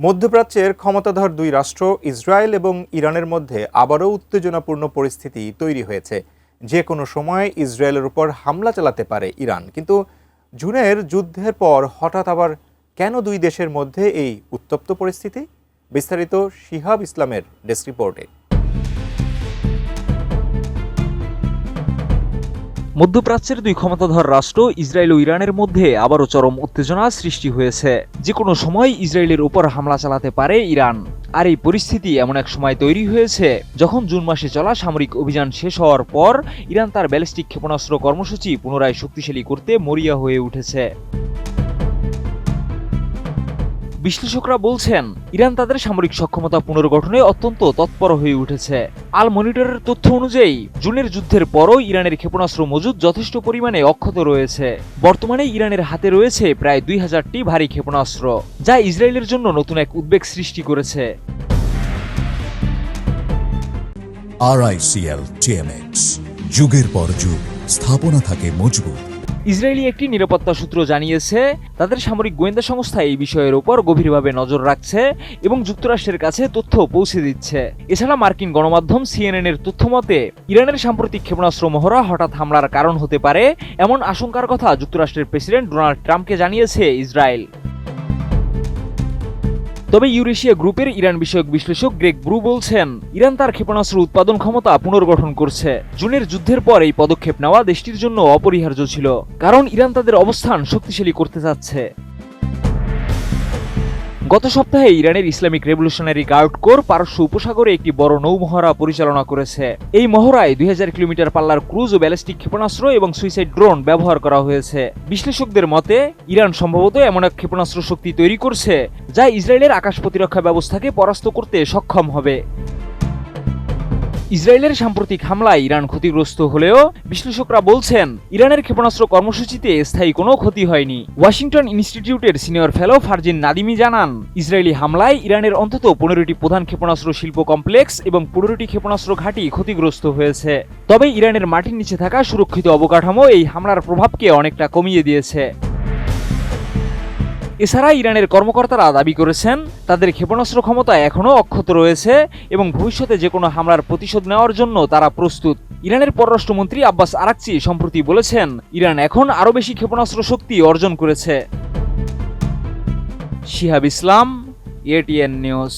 মধ্যপ্রাচ্যের ক্ষমতাধর দুই রাষ্ট্র ইসরায়েল এবং ইরানের মধ্যে আবারও উত্তেজনাপূর্ণ পরিস্থিতি তৈরি হয়েছে। যে কোনো সময় ইসরায়েলের উপর হামলা চালাতে পারে ইরান। কিন্তু জুনের যুদ্ধের পর হঠাৎ আবার কেন দুই দেশের মধ্যে এই উত্তপ্ত পরিস্থিতি? বিস্তারিত শিহাব ইসলামের ডেস্ক রিপোর্টে। মধ্যপ্রাচ্যের দুই ক্ষমতাধর রাষ্ট্র ইসরায়েল ও ইরানের মধ্যে আবারও চরম উত্তেজনা সৃষ্টি হয়েছে। যে কোনো সময় ইসরায়েলের উপর হামলা চালাতে পারে ইরান। আর এই পরিস্থিতি এমন এক সময় তৈরি হয়েছে যখন জুন মাসে চলা সামরিক অভিযান শেষ হওয়ার পর ইরান তার ব্যালিস্টিক ক্ষেপণাস্ত্র কর্মসূচি পুনরায় শক্তিশালী করতে মরিয়া হয়ে উঠেছে। বিশ্লেষকরা বলছেন, ইরান তাদের সামরিক সক্ষমতা পুনর্গঠনে অত্যন্ত তৎপর হয়ে উঠেছে। আল মনিটরের তথ্য অনুযায়ী জুনের যুদ্ধের পরও ইরানের ক্ষেপণাস্ত্র মজুদ যথেষ্ট পরিমাণে অক্ষত রয়েছে। বর্তমানে ইরানের হাতে রয়েছে প্রায় 2000টি ভারী ক্ষেপণাস্ত্র, যা ইসরায়েলের জন্য নতুন এক উদ্বেগ সৃষ্টি করেছে। RICL TMX, যুগের পর যুগ স্থাপনা থাকে মজবুত। ইসরায়েলি একটি নিরাপত্তা সূত্র জানিয়েছে, তাদের সামরিক গোয়েন্দা সংস্থা এই বিষয়ের উপর গভীরভাবে নজর রাখছে এবং যুক্তরাষ্ট্রের কাছে তথ্য পৌঁছে দিচ্ছে। এছাড়া মার্কিন গণমাধ্যম CNN এর তথ্য মতে ইরানের সাম্প্রতিক ক্ষেপণাস্ত্র মহড়া হঠাৎ হামলার কারণ হতে পারে এমন আশঙ্কার কথা যুক্তরাষ্ট্রের প্রেসিডেন্ট ডোনাল্ড ট্রাম্পকে জানিয়েছে ইসরায়েল। তবে ইউরেশিয়া গ্রুপের ইরান বিষয়ক বিশ্লেষক গ্রেগ ব্রু বলছেন, ইরান তার ক্ষেপণাস্ত্র উৎপাদন ক্ষমতা পুনর্গঠন করছে। জুনের যুদ্ধের পর এই পদক্ষেপ নেওয়া দেশটির জন্য অপরিহার্য ছিল, কারণ ইরান তাদের অবস্থান শক্তিশালী করতে চাচ্ছে। গত সপ্তাহে ইরানের ইসলামিক রেভলিউশনারি গার্ড কোর পারস্য উপসাগরে একটি বড় নৌমহড়া পরিচালনা করেছে। এই মহড়ায় 2000 কিলোমিটার পাল্লার ক্রুজ ও ব্যালিস্টিক ক্ষেপণাস্ত্র এবং সুইসাইড ড্রোন ব্যবহার করা হয়েছে। বিশ্লেষকদের মতে, ইরান সম্ভবত এমন এক ক্ষেপণাস্ত্র শক্তি তৈরি করছে যা ইসরায়েলের আকাশ প্রতিরক্ষা ব্যবস্থাকে পরাস্ত করতে সক্ষম হবে। ইসরায়েলের সাম্প্রতিক হামলায় ইরান ক্ষতিগ্রস্ত হলেও বিশ্লেষকরা বলছেন, ইরানের ক্ষেপণাস্ত্র কর্মসূচিতে স্থায়ী কোনো ক্ষতি হয়নি। ওয়াশিংটন ইনস্টিটিউটের সিনিয়র ফেলো ফারজিন নাদিমি জানান, ইসরায়েলি হামলায় ইরানের অন্তত 15টি প্রধান ক্ষেপণাস্ত্র শিল্প কমপ্লেক্স এবং 15টি ক্ষেপণাস্ত্র ঘাঁটি ক্ষতিগ্রস্ত হয়েছে। তবে ইরানের মাটির নিচে থাকা সুরক্ষিত অবকাঠামো এই হামলার প্রভাবকে অনেকটা কমিয়ে দিয়েছে। এছাড়া ইরানের কর্মকর্তারা দাবি করেছেন, তাদের ক্ষেপণাস্ত্র ক্ষমতা এখনও অক্ষত রয়েছে এবং ভবিষ্যতে যে কোনো হামলার প্রতিশোধ নেওয়ার জন্য তারা প্রস্তুত। ইরানের পররাষ্ট্রমন্ত্রী আব্বাস আরাকচি সম্প্রতি বলেছেন, ইরান এখন আরও বেশি ক্ষেপণাস্ত্র শক্তি অর্জন করেছে। শিহাব ইসলাম, ATN নিউজ।